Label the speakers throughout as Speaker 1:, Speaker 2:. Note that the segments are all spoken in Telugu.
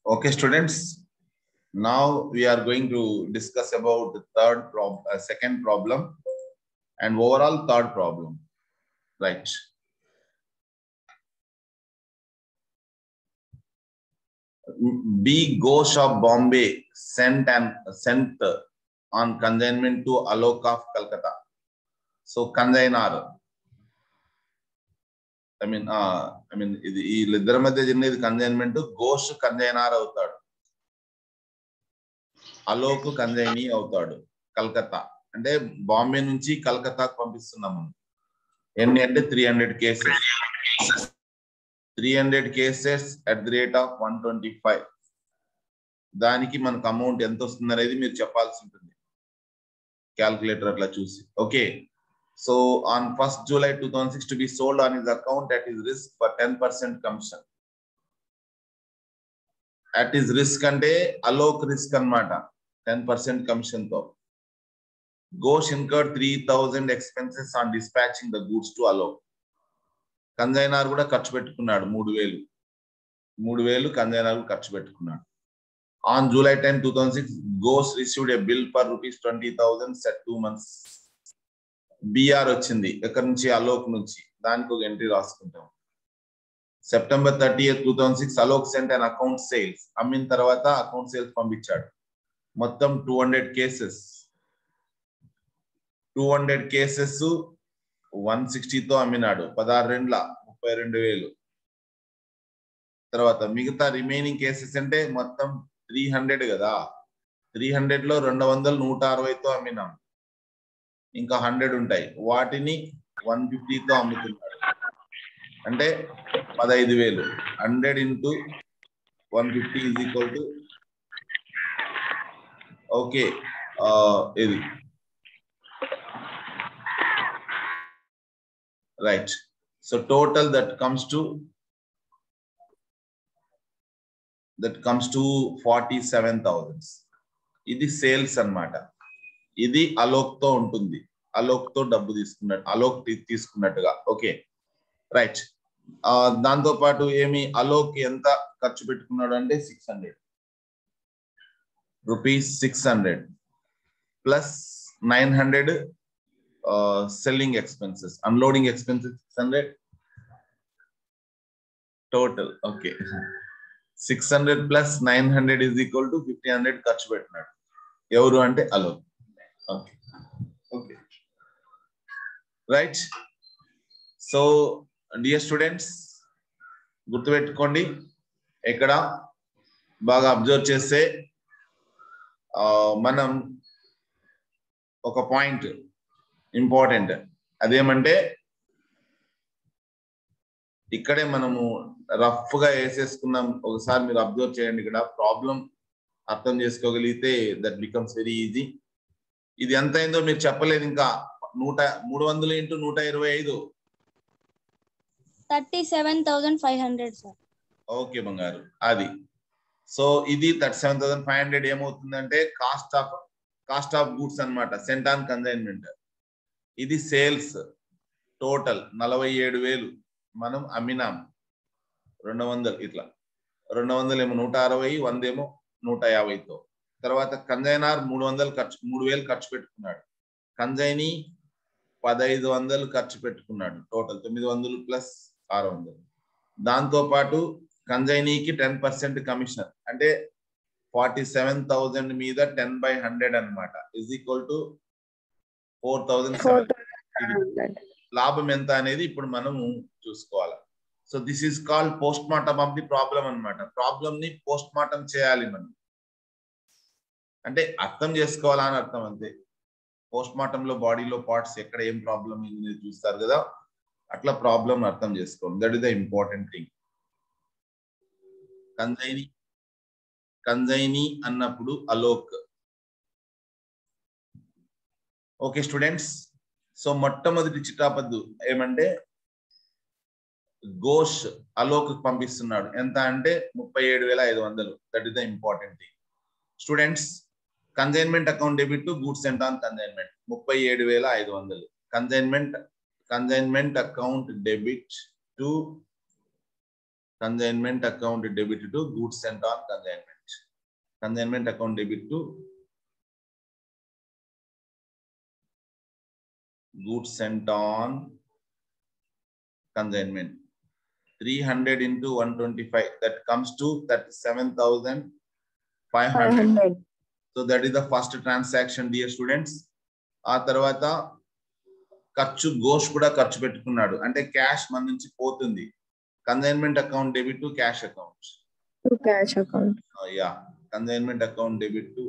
Speaker 1: Okay, students. Now we are going to discuss about the second problem and overall third problem. Right. B. Ghosh of Bombay sent on consignment to Alok of Calcutta. So consigner. I mean, ఇది ఇద్దరి మధ్య జరిగినది కన్జైన్మెంట్. ఘోష్ కన్జైనర్ అవుతాడు, అలోక్ కన్జైనీ అవుతాడు. కల్కత్తా అంటే బాంబే నుంచి కల్కత్తాకు పంపిస్తున్నాము. ఎన్ని అంటే 300 cases. 300 cases at the rate of 125. దానికి మనకు అమౌంట్ ఎంత వస్తుంది అనేది మీరు చెప్పాల్సి ఉంటుంది క్యాల్కులేటర్ అట్లా చూసి. Okay, so on 1st July 2006 to be sold on his account at his risk for 10% commission. At his risk అంటే అలోక్ రిస్క్ అన్నమాట, 10% కమిషన్ తో. Ghosh incurred 3,000 expenses on dispatching the goods to Alok. కన్జైనర్ కూడా ఖర్చు పెట్టుకున్నాడు 3,000 కన్జైనర్ ఖర్చు పెట్టుకున్నాడు. On July 10, 2006, Ghosh received a bill for rupees 20,000 set 2 months. BR వచ్చింది ఎక్కడి నుంచి, అలోక్ నుంచి. దానికి ఒక ఎంట్రీ రాసుకుంటాం. September 30th, 2006, Alok sent and account sales. అమ్మిన తర్వాత అకౌంట్ సేల్స్ పంపించాడు. మొత్తం 200 కేసెస్. 200 కేసెస్ 160తో అమ్మినాడు. 16,32,000. తర్వాత మిగతా రిమైనింగ్ కేసెస్ అంటే మొత్తం 300 కదా. 300లో 200 160తో అమ్మినాం. ఇంకా 100 ఉంటాయి. వాటిని 150తో అమ్ముతున్నాడు. అంటే 15,000. 100 into 150 is equal to okay, ఇది right. So total that comes to 47,000. ఇది సేల్స్ అన్నమాట. ఇది అలోక్ తో ఉంటుంది. అలోక్ తో డబ్బు తీసుకున్నట్టు, అలోక్ తీసుకున్నట్టుగా. Okay, right. దాంతో పాటు ఏమి అలోక్ ఎంత ఖర్చు పెట్టుకున్నాడు అంటే 600 rupees. 600 plus 900 selling expenses, unloading expenses 600 total. Okay, 600 plus 900 is equal to 1,500 ఖర్చు పెట్టినాడు. ఎవరు అంటే Alok. Okay okay, right. So dear students, గుర్తుపెట్టుకోండి, ఇక్కడ బాగా అబ్జర్వ్ చేస్తే మనం ఒక పాయింట్ ఇంపార్టెంట్. అదేమంటే ఇక్కడే మనము రఫ్ గా వేసేసుకున్నాం. ఒకసారి మీరు అబ్జర్వ్ చేయండి. ఇక్కడ ప్రాబ్లం అర్థం చేసుకోగలిగితే దట్ బికమ్స్ వెరీ ఈజీ. ఇది ఎంత అయిందో మీరు చెప్పలేదు ఇంకా. 300 into 125
Speaker 2: 37,500 సార్.
Speaker 1: ఓకే బంగారు, అది. సో ఇది 37,500 ఏమవుతుందంటే కాస్ట్ ఆఫ్ గూడ్స్ అన్నమాట, సెంట్ ఆన్ కన్సైన్మెంట్. ఇది సేల్స్ టోటల్ 47,000 మనం అమ్మినాం. 200 ఇట్లా, 200 ఏమో 160, 100 ఏమో 150తో. తర్వాత కన్జైనర్ 3,000 ఖర్చు పెట్టుకున్నాడు. కన్జైనీ 1,500 ఖర్చు పెట్టుకున్నాడు. Total 900 plus 600. దాంతో పాటు కన్జైనీకి 10% కమిషన్ అంటే 47,000 మీద 10/100 అన్నమాట, ఇజ్ ఈక్వల్ టు 4,700. లాభం ఎంత అనేది ఇప్పుడు మనము చూసుకోవాలి. So this is called post mortem of the problem అన్నమాట. ప్రాబ్లం ని పోస్ట్ మార్టం చేయాలి మనం, అంటే అర్థం చేసుకోవాలా అని అర్థం అంతే. పోస్ట్ మార్టం లో బాడీలో పార్ట్స్ ఎక్కడ ఏం ప్రాబ్లం అనేది చూస్తారు కదా, అట్లా ప్రాబ్లం అర్థం చేసుకోండి. That is the important thing. Consignee అన్నప్పుడు అలోక్. ఓకే స్టూడెంట్స్, సో మొట్టమొదటి చిట్టాపద్దు ఏమంటే ఘోష్ అలోక్ పంపిస్తున్నాడు. ఎంత అంటే 37,500. That is the important thing students. Consignment account debit to goods cent on consignment 37,500. Consignment account debit to consignment account debit to goods sent on consignment. Consignment account debit to goods sent on consignment. 300 into 125, that comes to 37,500. So that is the first transaction, dear students. ఆ తర్వాత ఖర్చు ఘోష్ కూడా ఖర్చు పెట్టుకున్నాడు, అంటే క్యాష్ మన నుంచి పోతుంది. Consignment account debit to cash account.
Speaker 3: Cash account.
Speaker 1: Yeah, consignment account debit to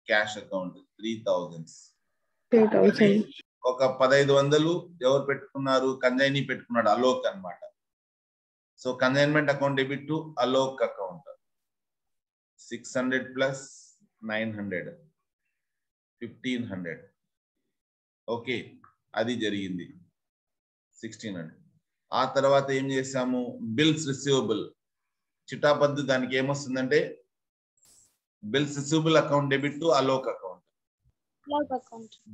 Speaker 1: cash account 3,000. ఒక 1,500 ఎవరు పెట్టుకున్నారు? కన్సైనీ పెట్టుకున్నాడు, అలోక్ అన్నమాట. So consignment account debit to Alok account 600 plus 900 1,500. Okay, అది జరిగింది 1,600. ఆ తర్వాత ఏం చేసాము? బిల్స్ రిసీవబుల్ చిటాపద్దు, దానికి ఏమొస్తుందంటే bills receivable account debit to Alok account.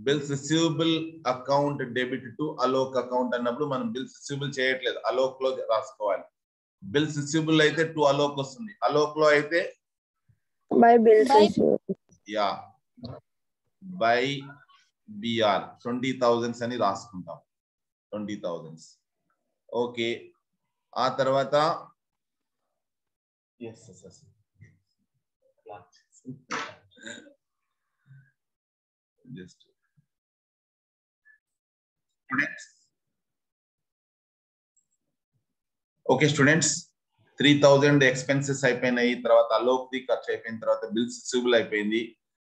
Speaker 1: Bills receivable account debit to Alok account అన్నప్పుడు మనం బిల్స్ రిసీవబుల్ చేయట్లేదు, అలోక్ లో రాసుకోవాలి. బిల్స్ రిసీవబుల్ అయితే టు అలోక్ వస్తుంది, అలోక్ లో అయితే
Speaker 3: బై బిల్స్
Speaker 1: యా బై బిఆర్ 20,000 అని రాసుకుంటాం. 20,000. ఓకే, ఆ తర్వాత జస్ట్ ఓకే స్టూడెంట్స్, 3,000 ఎక్స్పెన్సెస్ అయిపోయినాయి, తర్వాత అలోక్ ది ఖర్చు అయిపోయిన తర్వాత బిల్స్ రిసీవబుల్ అయిపోయింది.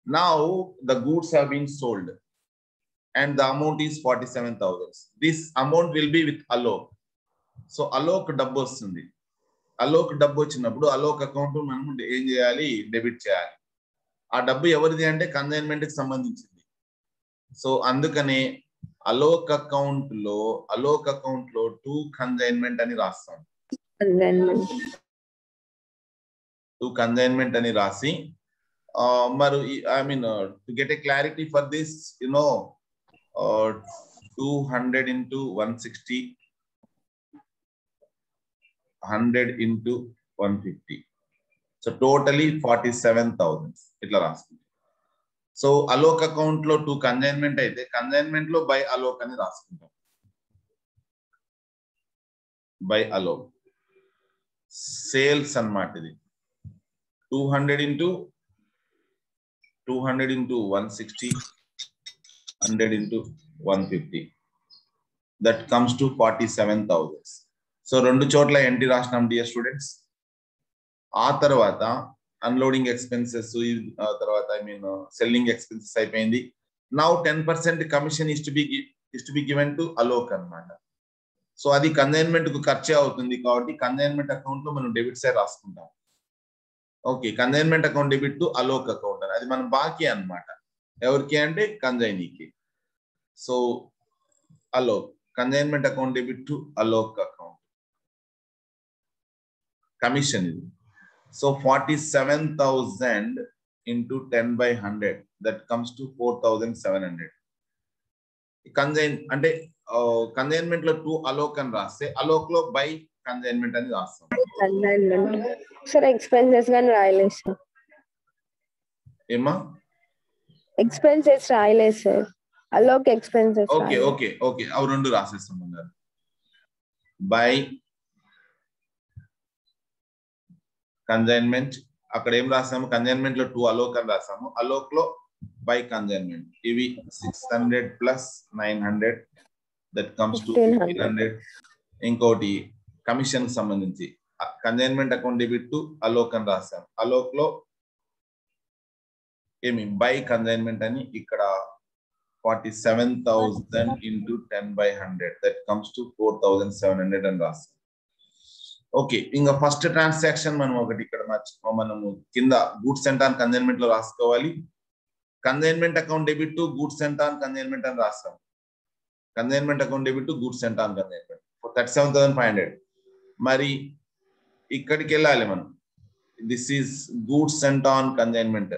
Speaker 1: Now the goods have been sold and the amount is 47,000. This amount will be with Alok. So Alok డబ్బు వస్తుంది. అలోక్ డబ్బు వచ్చినప్పుడు అలోక్ అకౌంట్ మనం ఏం చేయాలి? డెబిట్ చేయాలి. ఆ డబ్బు ఎవరిది అంటే కన్సైన్మెంట్ కి సంబంధించింది. సో అందుకనే అలోక్ అకౌంట్ లో టు కన్సైన్మెంట్ అని రాస్తాం. టు కన్సైన్మెంట్ అని రాసి మరి I mean to get a clarity for this, 200 into 160, 100 into 150. So totally 47,000 ఇట్లా రాసుకుంటాం. సో అలోక్ అకౌంట్ లో టు కన్సైన్మెంట్ అయితే కన్సైన్మెంట్ లో బై అలోక్ అని రాసుకుంటాం. బై అలోక్ సేల్స్ అన్నమాట ఇది. 200 into 160, 100 into 150, that comes to 47,000. So రెండు చోట్ల ఎంట్రీ రాసినాం డియర్ స్టూడెంట్స్. ఆ తర్వాత అన్లోడింగ్ ఎక్స్పెన్సెస్, తర్వాత ఐ మీన్ సెల్లింగ్ ఎక్స్పెన్సెస్ అయిపోయింది. Now 10% commission is to be given to Alok అన్నమాట. సో అది కన్సైన్మెంట్ కు ఖర్చే అవుతుంది కాబట్టి కన్సైన్మెంట్ అకౌంట్ లో మనం డెబిట్ సైడ్ రాసుకుంటాం. Okay, consignment account debit to Alok account, అది మన బాకీ అన్నమాట. ఎవరికి అంటే కన్సైనీకి. So Alok consignment account debit to Alok account, commission ఇది. So 47,000 into 10/100, that comes to 4,700. Consign అంటే కన్సైన్మెంట్ లో టు అలోక్ అని రాస్తే అలోక్ లో బై కన్సైన్మెంట్ అని రాస్తాం.
Speaker 3: సార్ ఎక్స్పెన్సెస్ గాని రాయలేదు సార్.
Speaker 1: ఏమా
Speaker 3: ఎక్స్పెన్సెస్ రాయలేదు sir, Alok expenses.
Speaker 1: Okay okay okay, అవి రెండు రాసేస్తాం. బై కన్సైన్మెంట్, అక్కడ ఏం రాసాము? కన్సైన్మెంట్ లో టు అలోక్ అని రాసాము, అలోక్ లో బై కన్సైన్మెంట్. ఇవి 600 plus 900, దట్ కమ్స్ టు 1,500. ఇంకోటి కమిషన్ కి సంబంధించి consignment account debit to Alok అని రాసాం, అలోక్ లో ఏమి బై కన్సైన్మెంట్ అని ఇక్కడ 47,000 into 10/100, that comes to 4,700 అని రాస్తాం. ఓకే, ఇంకా ఫస్ట్ ట్రాన్సాక్షన్ మనం ఒకటి ఇక్కడ మనము కింద గూడ్స్ సెంట్ ఆన్ కన్సైన్మెంట్ లో రాసుకోవాలి. Consignment account debit to goods cent on consignment అని రాస్తాం. Consignment account debit to goods cent on consignment 37,500. మరి ఇక్కడికి వెళ్ళాలి మనం. This is goods cent on consignment.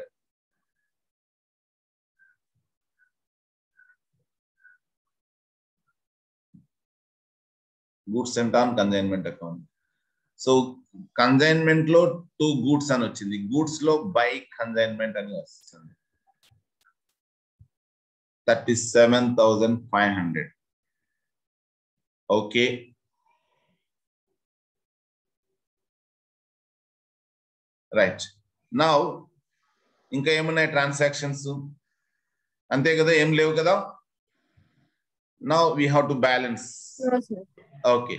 Speaker 1: goods sent on consignment account. So consignment లో 2 గూడ్స్ అని వచ్చింది, గూడ్స్ లో బై కన్సైన్మెంట్ అని వస్తుంది 37,500. Okay, right. నౌ ఇంకా ఏమున్నాయి ట్రాన్సాక్షన్స్? అంతే కదా, ఏం లేవు కదా. Now we have to balance. Okay,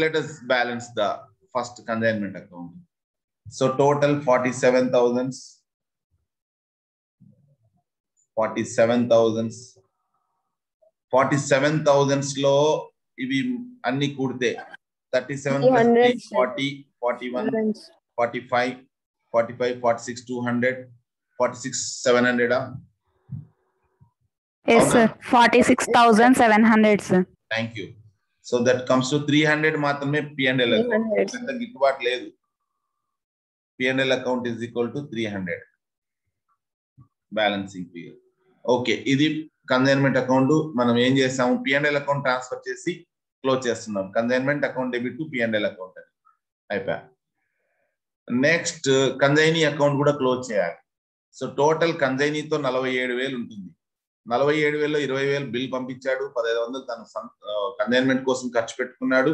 Speaker 1: let us balance the first consignment account. So total 47,000 లో ఇవి అన్ని కూడితే 37 plus 3 40 41 45 45 46 200 46 700.
Speaker 4: Yes sir, 46,700 sir.
Speaker 1: Thank you. So that comes to 300 మాత్రమే P&L account. అంత గిట్టుబాటు లేదు. P&L account is equal to 300 balancing figure. Okay, ఇది కన్సైన్మెంట్ అకౌంట్. మనం ఏం చేసాము, P&L అకౌంట్ ట్రాన్స్ఫర్ చేసి క్లోజ్ చేస్తున్నాం. Consignment account debit to P&L account అని అయిపోయా. నెక్స్ట్ కన్సైనీ అకౌంట్ కూడా క్లోజ్ చేయాలి. సో టోటల్ కన్సైనీతో 47,000 ఉంటుంది. 47,000లో 20,000 బిల్ పంపించాడు, 1,500 తను కన్సైన్మెంట్ కోసం ఖర్చు పెట్టుకున్నాడు.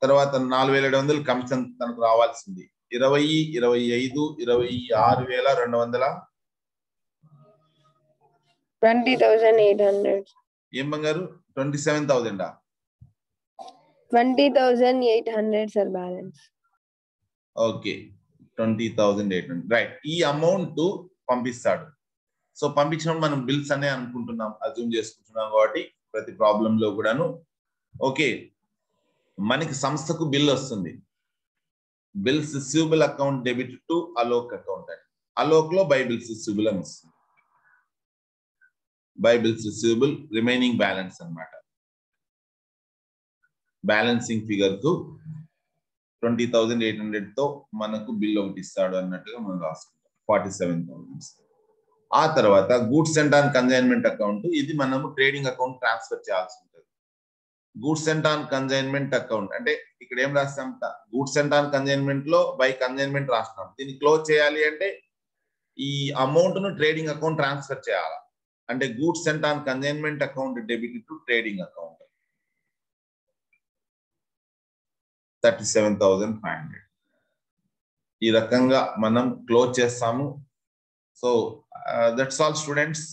Speaker 1: తర్వాత 4,700 కమిషన్ తనకు రావాల్సింది. 20 25 26,200
Speaker 3: 20,800.
Speaker 1: ఏం బంగారు 27,000
Speaker 3: 20,800 సార్ బ్యాలెన్స్.
Speaker 1: Okay, 20,800 right. ఈ అమౌంట్ పంపిస్తాడు. సో పంపించడం మనం బిల్స్ అనే అనుకుంటున్నాం, అజ్యూమ్ చేసుకుంటున్నాం కాబట్టి ప్రతి ప్రాబ్లం లో కూడాను. ఓకే, మనకి సంస్థకు బిల్ వస్తుంది. Bills receivable account debit to Alok account అని. అలోక్ లో బై బిల్స్ రిసీవబుల్ అని వస్తుంది. By bills receivable remaining balance అన్నమాట. బ్యాలెన్సింగ్ ఫిగర్ కు 20,800 తో మనకు బిల్ ఒకటి ఇస్తాడు అన్నట్టుగా మనం రాసుకుంటాం 47,000. ఆ తర్వాత goods and on consignment account, ఇది మనము ట్రేడింగ్ అకౌంట్ ట్రాన్స్ఫర్ చేయాల్సి ఉంటుంది. Goods and on consignment account అంటే ఇక్కడ ఏం రాస్తాం, గూడ్స్ అండ్ ఆన్ కన్సైన్మెంట్ లో బై కన్సైన్మెంట్ రాస్తాం. దీన్ని క్లోజ్ చేయాలి అంటే ఈ అమౌంట్ ను ట్రేడింగ్ అకౌంట్ ట్రాన్స్ఫర్ చేయాలి. అంటే goods and on consignment account debit to trading account 37,500. ఈ రకంగా మనం క్లోజ్ చేస్తాము. So that's all students.